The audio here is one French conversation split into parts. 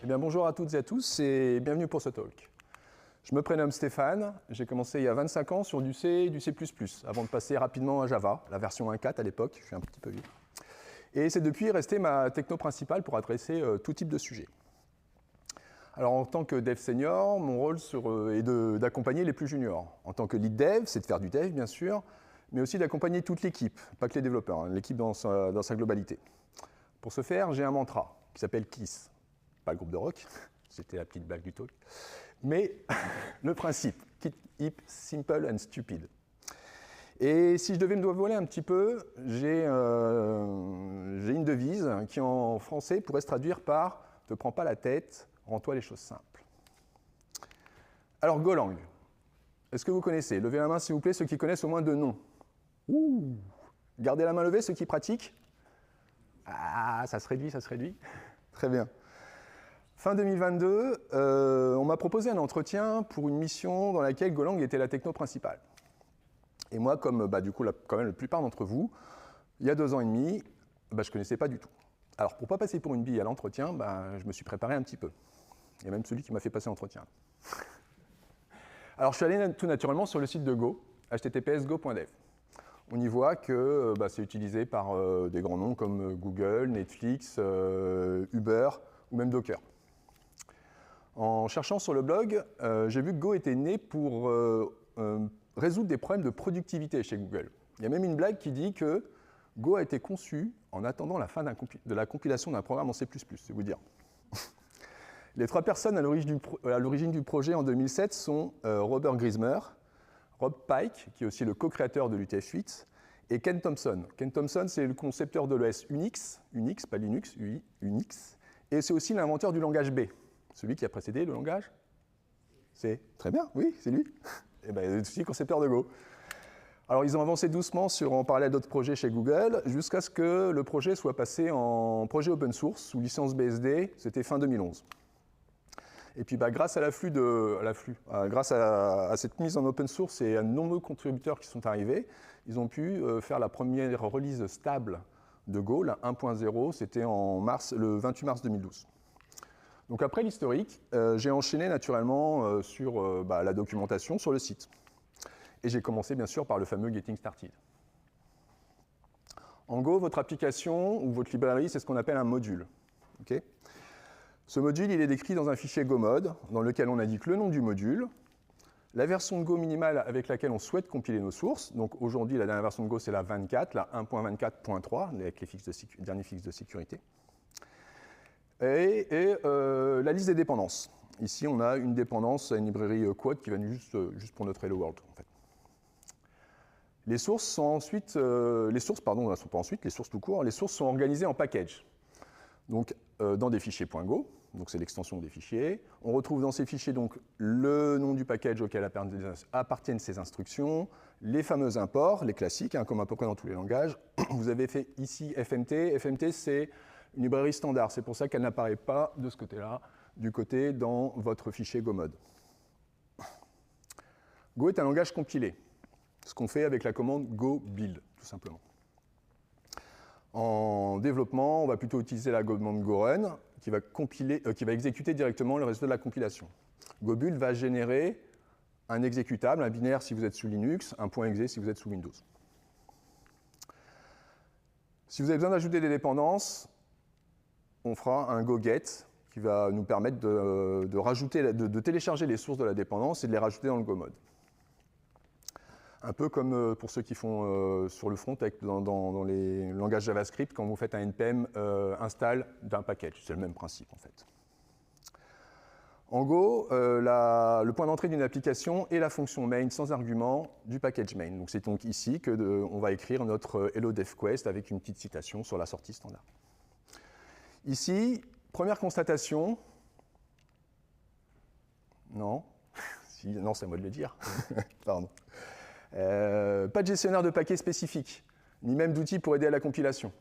Eh bien, bonjour à toutes et à tous et bienvenue pour ce talk. Je me prénomme Stéphane, j'ai commencé il y a 25 ans sur du C et du C++, avant de passer rapidement à Java, la version 1.4 à l'époque, je suis un petit peu vieux. Et c'est depuis resté ma techno principale pour adresser tout type de sujet. Alors en tant que dev senior, mon rôle est d'accompagner les plus juniors. En tant que lead dev, c'est de faire du dev bien sûr, mais aussi d'accompagner toute l'équipe, pas que les développeurs, hein, l'équipe dans sa globalité. Pour ce faire, j'ai un mantra qui s'appelle KISS. Pas le groupe de rock, c'était la petite blague du talk, mais le principe, keep simple and stupid. Et si je devais me dévoiler un petit peu, j'ai une devise qui en français pourrait se traduire par « te prends pas la tête, rends-toi les choses simples ». Alors Golang, est-ce que vous connaissez? Levez la main s'il vous plaît ceux qui connaissent au moins deux noms. Ouh. Gardez la main levée ceux qui pratiquent. Ah, ça se réduit, ça se réduit. Très bien. Fin 2022, on m'a proposé un entretien pour une mission dans laquelle Golang était la techno principale. Et moi, comme du coup, quand même la plupart d'entre vous, il y a 2 ans et demi, je ne connaissais pas du tout. Alors, pour ne pas passer pour une bille à l'entretien, je me suis préparé un petit peu. Il y a même celui qui m'a fait passer l'entretien. Alors, je suis allé tout naturellement sur le site de Go, https://go.dev. On y voit que c'est utilisé par des grands noms comme Google, Netflix, Uber ou même Docker. En cherchant sur le blog, j'ai vu que Go était né pour résoudre des problèmes de productivité chez Google. Il y a même une blague qui dit que Go a été conçu en attendant la fin de la compilation d'un programme en C++, c'est vous dire. Les 3 personnes à l'origine du projet en 2007 sont Robert Griesemer, Rob Pike, qui est aussi le co-créateur de l'UTF-8, et Ken Thompson. Ken Thompson, c'est le concepteur de l'OS Unix, pas Linux, Unix, et c'est aussi l'inventeur du langage B. Celui qui a précédé le langage? C'est très bien, oui, c'est lui. Et c'est aussi concepteur de Go. Alors, ils ont avancé doucement en parallèle d'autres projets chez Google, jusqu'à ce que le projet soit passé en projet open source, sous licence BSD, c'était fin 2011. Et puis, grâce à grâce à cette mise en open source et à de nombreux contributeurs qui sont arrivés, ils ont pu faire la première release stable de Go, la 1.0, c'était le 28 mars 2012. Donc après l'historique, j'ai enchaîné naturellement sur la documentation sur le site. Et j'ai commencé bien sûr par le fameux Getting Started. En Go, votre application ou votre librairie, c'est ce qu'on appelle un module. Okay, ce module, il est décrit dans un fichier GoMod, dans lequel on indique le nom du module, la version de Go minimale avec laquelle on souhaite compiler nos sources. Donc aujourd'hui, la dernière version de Go, c'est la 24, la 1.24.3, avec les derniers fixes de sécurité. Et la liste des dépendances. Ici, on a une dépendance à une librairie Quad qui va juste pour notre Hello World. En fait. Les sources sont ensuite, les sources tout court, les sources sont organisées en packages. Donc, dans des fichiers .go, donc c'est l'extension des fichiers. On retrouve dans ces fichiers donc le nom du package auquel appartiennent ces instructions, les fameux imports, les classiques, comme à peu près dans tous les langages. Vous avez fait ici FMT. FMT, c'est une librairie standard. C'est pour ça qu'elle n'apparaît pas de ce côté-là, du côté dans votre fichier GoMod. Go est un langage compilé, ce qu'on fait avec la commande go build, tout simplement. En développement, on va plutôt utiliser la commande gorun, qui va exécuter directement le résultat de la compilation. GoBuild va générer un exécutable, un binaire si vous êtes sous Linux, un .exe si vous êtes sous Windows. Si vous avez besoin d'ajouter des dépendances, on fera un go-get qui va nous permettre de télécharger les sources de la dépendance et de les rajouter dans le GoMod. Un peu comme pour ceux qui font sur le front dans les langages JavaScript, quand vous faites un npm install d'un package. C'est le même principe en fait. En Go, le point d'entrée d'une application est la fonction main sans argument du package main. Donc c'est donc ici qu'on va écrire notre hello dev quest avec une petite citation sur la sortie standard. Ici, première constatation. Non, non, c'est à moi de le dire. Pardon. Pas de gestionnaire de paquets spécifique, ni même d'outils pour aider à la compilation.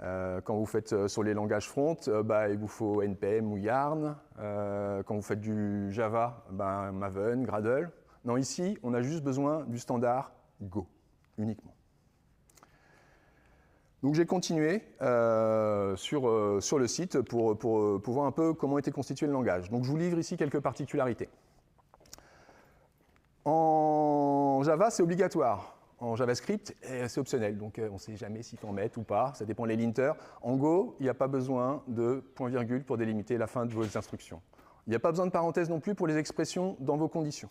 Quand vous faites sur les langages front, il vous faut NPM ou Yarn. Quand vous faites du Java, Maven, Gradle. Non, ici, on a juste besoin du standard Go, uniquement. Donc j'ai continué sur le site pour voir un peu comment était constitué le langage. Donc je vous livre ici quelques particularités. En Java, c'est obligatoire. En JavaScript, c'est optionnel. Donc on ne sait jamais s'il faut en mettre ou pas. Ça dépend des linters. En Go, il n'y a pas besoin de point-virgule pour délimiter la fin de vos instructions. Il n'y a pas besoin de parenthèse non plus pour les expressions dans vos conditions.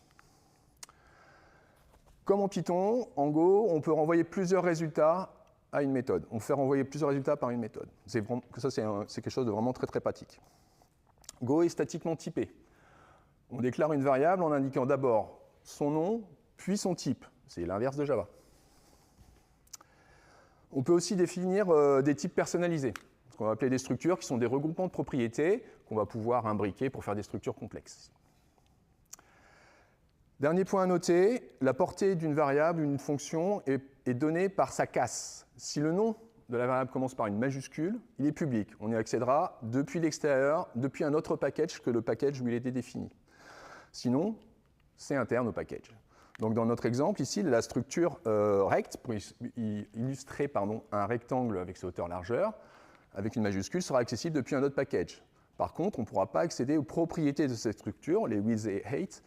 Comme en Python, en Go, on peut renvoyer plusieurs résultats à une méthode. On fait renvoyer plusieurs résultats par une méthode. C'est quelque chose de vraiment très très pratique. Go est statiquement typé. On déclare une variable en indiquant d'abord son nom, puis son type. C'est l'inverse de Java. On peut aussi définir des types personnalisés, ce qu'on va appeler des structures, qui sont des regroupements de propriétés qu'on va pouvoir imbriquer pour faire des structures complexes. Dernier point à noter, la portée d'une variable, d'une fonction, est donnée par sa casse. Si le nom de la variable commence par une majuscule, il est public. On y accédera depuis l'extérieur, depuis un autre package que le package où il était défini. Sinon, c'est interne au package. Donc dans notre exemple, ici, la structure rect, pour illustrer un rectangle avec ses hauteurs-largeurs, avec une majuscule, sera accessible depuis un autre package. Par contre, on ne pourra pas accéder aux propriétés de cette structure, les width et height,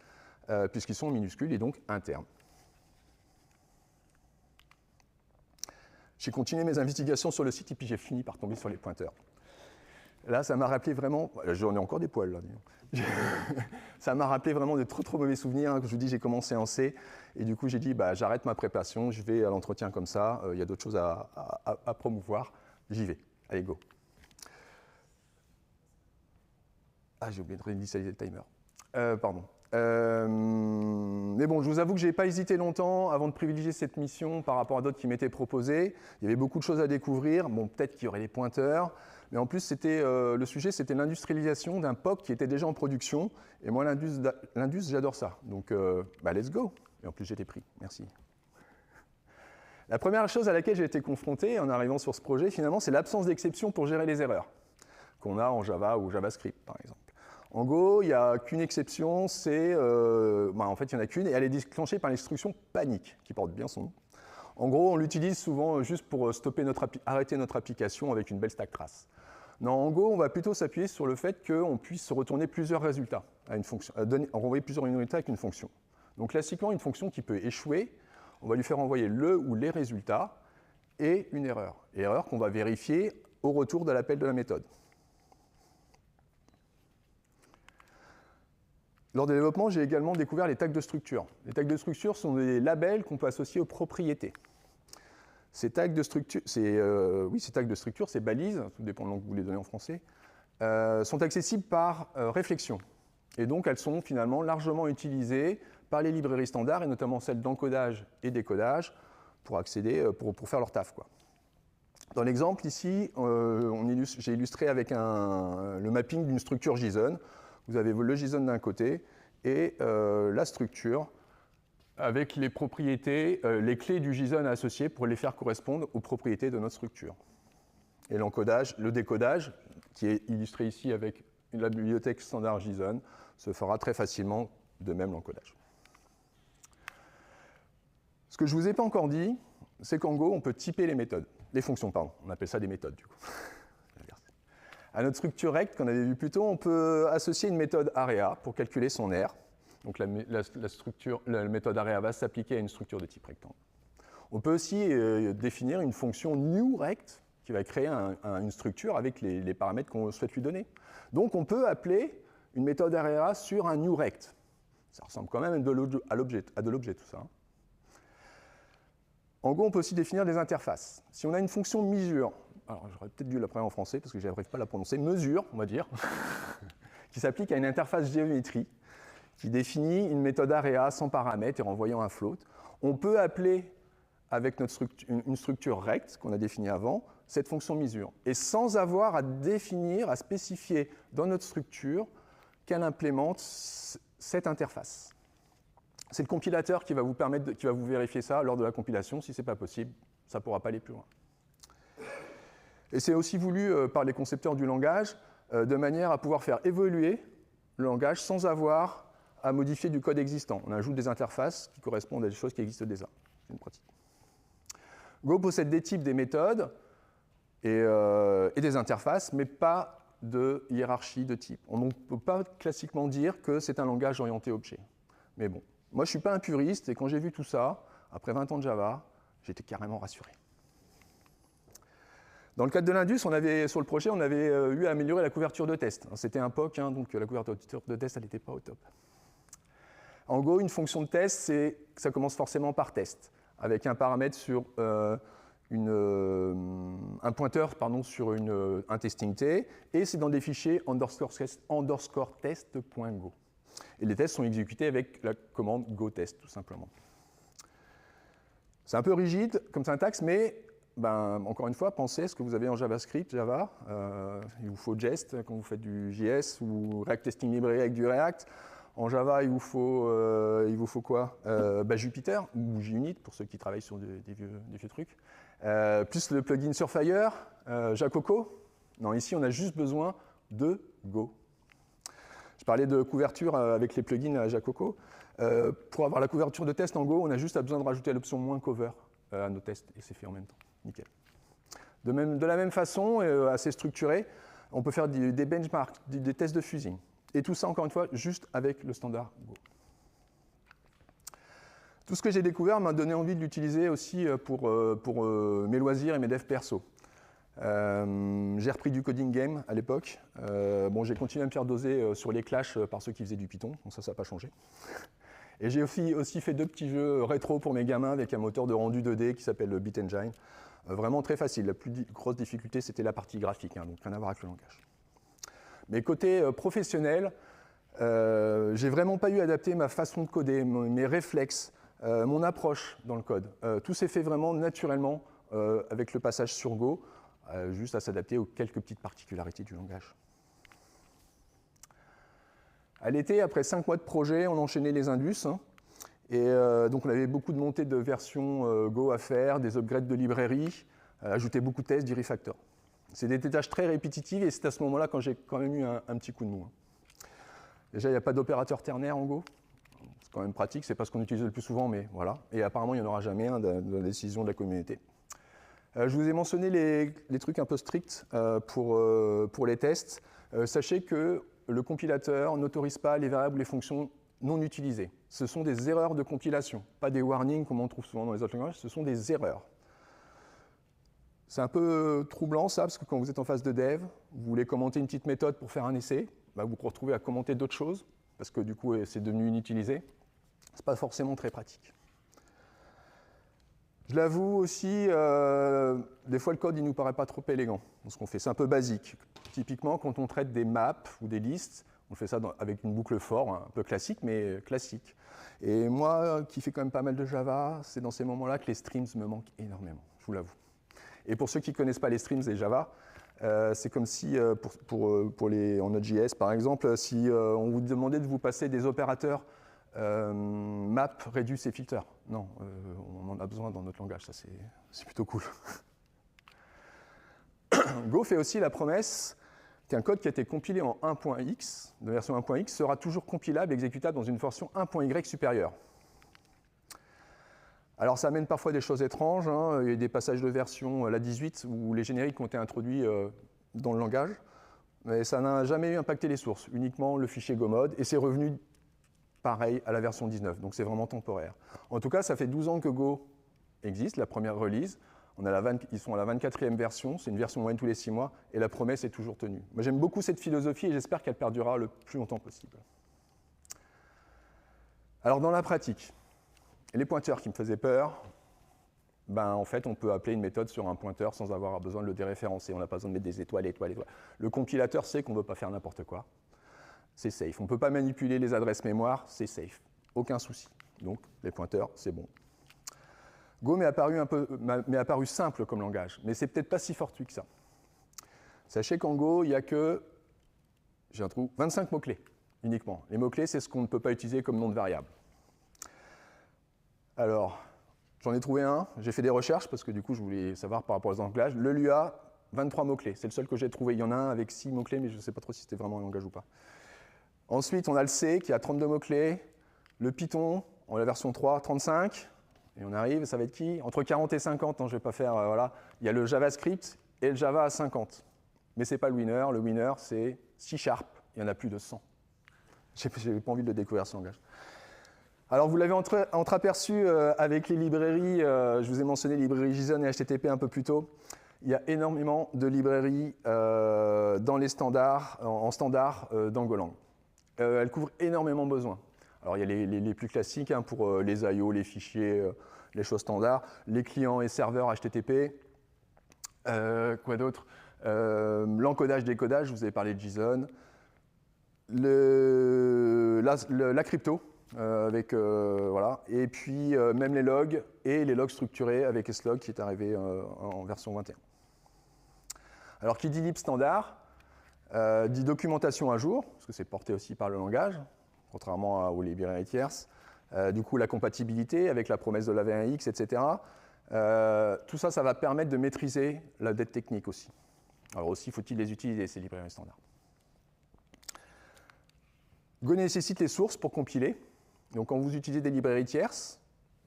puisqu'ils sont minuscules et donc internes. J'ai continué mes investigations sur le site et puis j'ai fini par tomber sur les pointeurs. Là, ça m'a rappelé vraiment... J'en ai encore des poils, là. Ça m'a rappelé vraiment de trop mauvais souvenirs. Je vous dis, j'ai commencé en C et du coup, j'ai dit, j'arrête ma préparation, je vais à l'entretien comme ça. Il y a d'autres choses à promouvoir. J'y vais. Allez, go. Ah, j'ai oublié de réinitialiser le timer. Pardon. Mais bon, je vous avoue que je n'ai pas hésité longtemps avant de privilégier cette mission par rapport à d'autres qui m'étaient proposées. Il y avait beaucoup de choses à découvrir. Bon, peut-être qu'il y aurait des pointeurs. Mais en plus, le sujet, c'était l'industrialisation d'un POC qui était déjà en production. Et moi, l'Indus, j'adore ça. Donc, let's go. Et en plus, j'étais pris. Merci. La première chose à laquelle j'ai été confronté en arrivant sur ce projet, finalement, c'est l'absence d'exception pour gérer les erreurs qu'on a en Java ou JavaScript, par exemple. En Go, il n'y a qu'une exception, en fait, il n'y en a qu'une, et elle est déclenchée par l'instruction panique, qui porte bien son nom. En gros, on l'utilise souvent juste pour arrêter notre application avec une belle stack trace. Non, en Go, on va plutôt s'appuyer sur le fait qu'on puisse retourner plusieurs résultats à une fonction, renvoyer plusieurs résultats avec une fonction. Donc classiquement, une fonction qui peut échouer, on va lui faire envoyer le ou les résultats et une erreur. Erreur qu'on va vérifier au retour de l'appel de la méthode. Lors du développement, j'ai également découvert les tags de structure. Les tags de structure sont des labels qu'on peut associer aux propriétés. Ces tags de structure, ces balises, tout dépend de l'angle que vous les donnez en français, sont accessibles par réflexion. Et donc, elles sont finalement largement utilisées par les librairies standards, et notamment celles d'encodage et décodage, pour accéder, pour faire leur taf, quoi. Dans l'exemple, ici, j'ai illustré avec le mapping d'une structure JSON. Vous avez le JSON d'un côté et la structure avec les propriétés, les clés du JSON associées pour les faire correspondre aux propriétés de notre structure. Et l'encodage, le décodage, qui est illustré ici avec la bibliothèque standard JSON, se fera très facilement, de même l'encodage. Ce que je ne vous ai pas encore dit, c'est qu'en Go, on peut typer les méthodes, les fonctions, pardon. On appelle ça des méthodes, du coup. À notre structure rect qu'on avait vu plus tôt, on peut associer une méthode area pour calculer son R. Donc la méthode area va s'appliquer à une structure de type rectangle. On peut aussi définir une fonction newRect qui va créer une structure avec les paramètres qu'on souhaite lui donner. Donc on peut appeler une méthode area sur un newRect. Ça ressemble quand même à de l'objet tout ça. En Go, on peut aussi définir des interfaces. Si on a une fonction mesure, alors j'aurais peut-être dû l'apprendre en français parce que je n'arrive pas à la prononcer, mesure, on va dire, qui s'applique à une interface géométrie qui définit une méthode area sans paramètres et renvoyant un float. On peut appeler avec une structure rect qu'on a définie avant, cette fonction mesure. Et sans avoir à définir, à spécifier dans notre structure qu'elle implémente cette interface. C'est le compilateur qui va vous vérifier ça lors de la compilation. Si ce n'est pas possible, ça ne pourra pas aller plus loin. Et c'est aussi voulu par les concepteurs du langage de manière à pouvoir faire évoluer le langage sans avoir à modifier du code existant. On ajoute des interfaces qui correspondent à des choses qui existent déjà. C'est une pratique. Go possède des types, des méthodes. et des interfaces, mais pas de hiérarchie de type. On ne peut pas classiquement dire que c'est un langage orienté objet. Mais bon, moi je ne suis pas un puriste, et quand j'ai vu tout ça, après 20 ans de Java, j'étais carrément rassuré. Dans le cadre de l'Indus, sur le projet, on avait eu à améliorer la couverture de test. C'était un POC, donc la couverture de test, elle n'était pas au top. En Go, une fonction de test, ça commence forcément par test, avec un paramètre sur un pointeur sur un testing T, et c'est dans des fichiers underscore test.go. Et les tests sont exécutés avec la commande go-test, tout simplement. C'est un peu rigide comme syntaxe, mais encore une fois, pensez à ce que vous avez en JavaScript, Java. Il vous faut Jest quand vous faites du JS ou React Testing Library avec du React. En Java, il vous faut quoi Jupyter ou JUnit pour ceux qui travaillent sur des vieux trucs. Plus le plugin Surefire, Jacoco. Non, ici, on a juste besoin de Go. Je parlais de couverture avec les plugins à Jacoco. Pour avoir la couverture de test en Go, on a juste besoin de rajouter l'option -cover à nos tests, et c'est fait en même temps. Nickel. De la même façon, assez structuré, on peut faire des benchmarks, des tests de fusing. Et tout ça, encore une fois, juste avec le standard Go. Tout ce que j'ai découvert m'a donné envie de l'utiliser aussi pour mes loisirs et mes devs perso. J'ai repris du coding game à l'époque. J'ai continué à me faire doser sur les clashs par ceux qui faisaient du Python, donc ça n'a pas changé. Et j'ai aussi fait 2 petits jeux rétro pour mes gamins avec un moteur de rendu 2D qui s'appelle le BitEngine. Vraiment très facile. La plus grosse difficulté, c'était la partie graphique, donc rien à voir avec le langage. Mais côté professionnel, j'ai vraiment pas eu à adapter ma façon de coder, mes réflexes, mon approche dans le code. Tout s'est fait vraiment naturellement avec le passage sur Go, juste à s'adapter aux quelques petites particularités du langage. À l'été, après 5 mois de projet, on enchaînait les Indus. Et donc on avait beaucoup de montées de versions Go à faire, des upgrades de librairies, ajouter beaucoup de tests, du refactor. C'est des tâches très répétitives et c'est à ce moment-là quand j'ai quand même eu un petit coup de mou. Déjà, il n'y a pas d'opérateur ternaire en Go. C'est quand même pratique, c'est pas ce qu'on utilise le plus souvent, mais voilà. Et apparemment, il n'y en aura jamais de la décision de la communauté. Je vous ai mentionné les trucs un peu stricts pour les tests. Sachez que le compilateur n'autorise pas les variables ou les fonctions non utilisées. Ce sont des erreurs de compilation, pas des warnings comme on trouve souvent dans les autres langages, ce sont des erreurs. C'est un peu troublant ça, parce que quand vous êtes en phase de dev, vous voulez commenter une petite méthode pour faire un essai, vous vous retrouvez à commenter d'autres choses, parce que du coup c'est devenu inutilisé. Ce n'est pas forcément très pratique. Je l'avoue aussi, des fois le code il nous paraît pas trop élégant dans ce qu'on fait, c'est un peu basique. Typiquement quand on traite des maps ou des listes, on fait ça avec une boucle for, un peu classique, mais classique. Et moi, qui fais quand même pas mal de Java, c'est dans ces moments-là que les streams me manquent énormément, je vous l'avoue. Et pour ceux qui ne connaissent pas les streams et Java, c'est comme si, en Node.js par exemple, si on vous demandait de vous passer des opérateurs map, reduce et filter. Non, on en a besoin dans notre langage, ça c'est plutôt cool. Go fait aussi la promesse qu'un code qui a été compilé en 1.x, de version 1.x, sera toujours compilable et exécutable dans une version 1.y supérieure. Alors ça amène parfois des choses étranges, il y a des passages de version, la 18, où les génériques ont été introduits dans le langage, mais ça n'a jamais impacté les sources, uniquement le fichier GoMod, et c'est revenu pareil à la version 19, donc c'est vraiment temporaire. En tout cas, ça fait 12 ans que Go existe, la première release, ils sont à la 24e version, c'est une version moyenne tous les 6 mois, et la promesse est toujours tenue. Moi j'aime beaucoup cette philosophie et j'espère qu'elle perdurera le plus longtemps possible. Alors dans la pratique, les pointeurs qui me faisaient peur, en fait, on peut appeler une méthode sur un pointeur sans avoir besoin de le déréférencer. On n'a pas besoin de mettre des étoiles, étoiles, étoiles. Le compilateur sait qu'on ne veut pas faire n'importe quoi. C'est safe. On ne peut pas manipuler les adresses mémoire, c'est safe. Aucun souci. Donc, les pointeurs, c'est bon. Go m'est apparu simple comme langage, mais c'est peut-être pas si fortuit que ça. Sachez qu'en Go, il n'y a que, j'ai un trou, 25 mots-clés uniquement. Les mots-clés, c'est ce qu'on ne peut pas utiliser comme nom de variable. Alors, j'en ai trouvé un, j'ai fait des recherches parce que du coup je voulais savoir par rapport aux langages. Le Lua, 23 mots-clés, c'est le seul que j'ai trouvé. Il y en a un avec 6 mots-clés, mais je ne sais pas trop si c'était vraiment un langage ou pas. Ensuite, on a le C qui a 32 mots-clés. Le Python, on a la version 3, 35. Et on arrive, ça va être qui? Entre 40 et 50, non, je ne vais pas faire, voilà. Il y a le JavaScript et le Java à 50. Mais ce n'est pas le winner. Le winner, c'est C#. Il y en a plus de 100. Je n'ai pas envie de le découvrir, ce langage. Alors, vous l'avez entreaperçu avec les librairies. Je vous ai mentionné les librairies JSON et HTTP un peu plus tôt. Il y a énormément de librairies dans les standards, en standard dans Golang. Elles couvrent énormément de besoins. Alors, il y a les plus classiques hein, pour les I/O, les fichiers, les choses standards, les clients et serveurs HTTP. Quoi d'autre? L'encodage, décodage, je vous avais parlé de JSON. La crypto, voilà. Et puis, même les logs et les logs structurés avec slog qui est arrivé en version 21. Alors, qui dit lib standard, dit documentation à jour, parce que c'est porté aussi par le langage, contrairement aux librairies tierces. Du coup, la compatibilité avec la promesse de la V1X, etc. Tout ça, ça va permettre de maîtriser la dette technique aussi. Alors aussi, faut-il les utiliser, ces librairies standards. Go nécessite les sources pour compiler. Donc, quand vous utilisez des librairies tierces,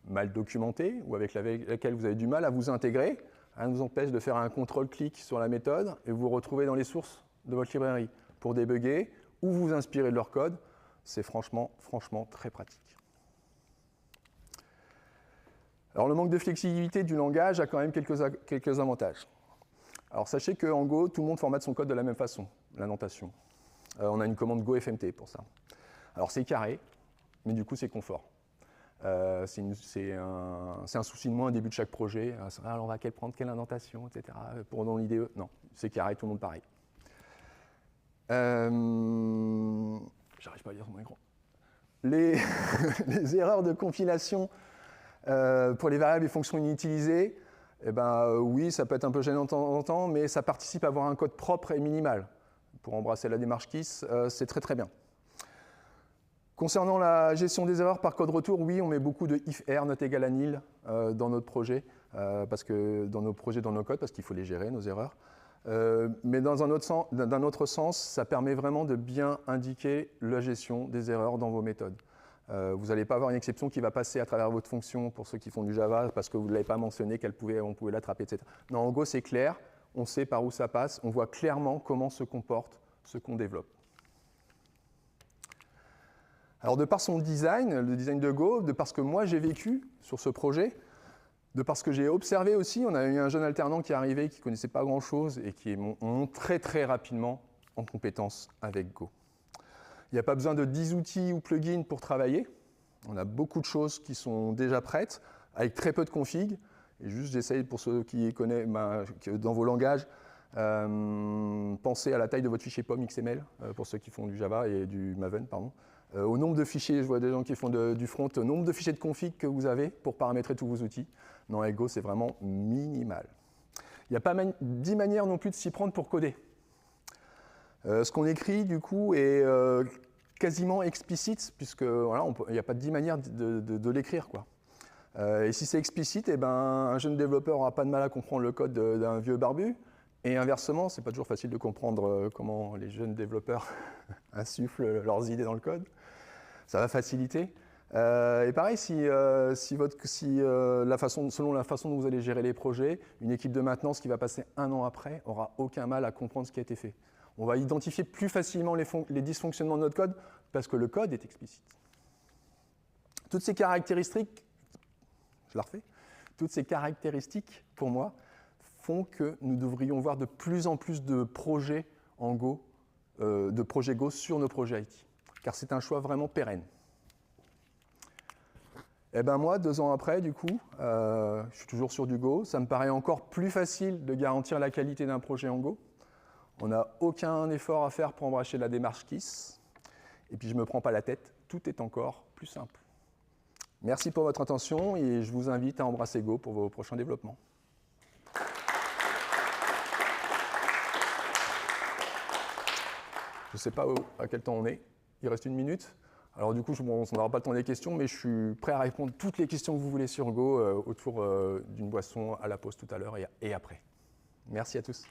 mal documentées, ou avec laquelle vous avez du mal à vous intégrer, rien ne vous empêche de faire un contrôle-clic sur la méthode et vous vous retrouvez dans les sources de votre librairie pour débugger ou vous inspirer de leur code. C'est franchement très pratique. Alors, le manque de flexibilité du langage a quand même quelques avantages. Alors, sachez qu'en Go, tout le monde formate son code de la même façon, l'indentation. On a une commande Go FMT pour ça. Alors, c'est carré, mais du coup, c'est confort. C'est un souci de moins au début de chaque projet. Alors, on va prendre quelle indentation, etc. Pour dans l'IDE, non, c'est carré, tout le monde pareil. J'arrive pas à lire sur mon écran. Les erreurs de compilation pour les variables et fonctions inutilisées, eh ben, oui, ça peut être un peu gênant de temps en temps, mais ça participe à avoir un code propre et minimal. Pour embrasser la démarche KISS, c'est très bien. Concernant la gestion des erreurs par code retour, oui, on met beaucoup de if r not égal à nil dans notre projet, parce que dans nos projets, dans nos codes, parce qu'il faut les gérer, nos erreurs. Mais d'un autre sens, ça permet vraiment de bien indiquer la gestion des erreurs dans vos méthodes. Vous n'allez pas avoir une exception qui va passer à travers votre fonction pour ceux qui font du Java, parce que vous ne l'avez pas mentionné, on pouvait l'attraper, etc. Non, en Go, c'est clair, on sait par où ça passe, on voit clairement comment se comporte ce qu'on développe. Alors, de par son design, le design de Go, de par ce que moi j'ai vécu sur ce projet, de par ce que j'ai observé aussi, on a eu un jeune alternant qui est arrivé, qui ne connaissait pas grand-chose et qui monte très rapidement en compétence avec Go. Il n'y a pas besoin de 10 outils ou plugins pour travailler. On a beaucoup de choses qui sont déjà prêtes, avec très peu de config. Et juste, j'essaye, pour ceux qui connaissent, dans vos langages, pensez à la taille de votre fichier POM XML, pour ceux qui font du Java et du Maven, pardon. Au nombre de fichiers, je vois des gens qui font du front, au nombre de fichiers de config que vous avez pour paramétrer tous vos outils. Non, avec Go, c'est vraiment minimal. Il n'y a pas 10 manières non plus de s'y prendre pour coder. Ce qu'on écrit, du coup, est quasiment explicite, puisque voilà, il n'y a pas 10 manières de l'écrire, quoi. Et si c'est explicite, eh ben, un jeune développeur n'aura pas de mal à comprendre le code d'un vieux barbu. Et inversement, ce n'est pas toujours facile de comprendre comment les jeunes développeurs insufflent leurs idées dans le code. Ça va faciliter. Et pareil, selon la façon dont vous allez gérer les projets, une équipe de maintenance qui va passer 1 an après n'aura aucun mal à comprendre ce qui a été fait. On va identifier plus facilement les dysfonctionnements de notre code parce que le code est explicite. Toutes ces caractéristiques, je la refais, toutes ces caractéristiques, pour moi, font que nous devrions voir de plus en plus de projets en Go, de projets Go sur nos projets IT, car c'est un choix vraiment pérenne. Et ben moi, 2 ans après, du coup, je suis toujours sur du Go. Ça me paraît encore plus facile de garantir la qualité d'un projet en Go. On n'a aucun effort à faire pour embrasser la démarche KISS. Et puis, je ne me prends pas la tête. Tout est encore plus simple. Merci pour votre attention et je vous invite à embrasser Go pour vos prochains développements. Je ne sais pas à quel temps on est. Il reste 1 minute. Alors du coup, on n'aura pas le temps des questions, mais je suis prêt à répondre toutes les questions que vous voulez sur Go autour d'une boisson à la pause tout à l'heure et après. Merci à tous.